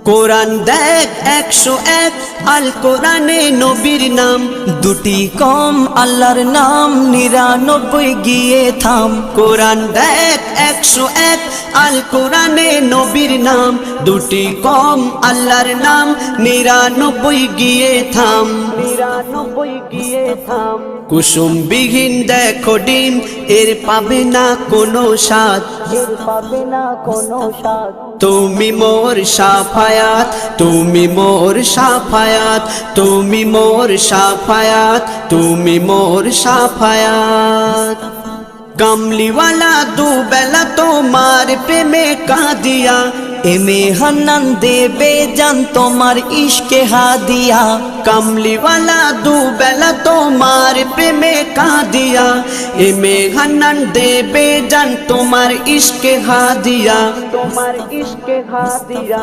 কোরআন দেখ 101 আল কোরআনে নবীর নাম, দুটি কম আল্লাহর নাম 99 গিয়ে থাম। কোরআন দেখ 101 আল কোরআনে নবীর নাম, দুটি কম আল্লাহর নাম 99 গিয়ে থাম। 99 গিয়ে থাম। কুসুম বিহীন দেখো ডিম, এর পাবে না কোনো স্বাদ, এর পাবে না কোনো স্বাদ। তুমি মোর শাফায়াত, তুমি মোর শাফায়াত, তুমি মোর শাফায়াত, তুমি মোর শাফায়াত। কামলিওয়ালা দুবেলা তোমার প্রেমে কাঁদিয়া, এমে হান্নান দেবে জান তোমার ইশকে হাদিয়া। কামলিওয়ালা দুবেলা তোমার প্রেমে কাঁদিয়া, এমে হান্নান দেবে জান তোমার ইশকে হাদিয়া, তোমার ইশকে হাদিয়া।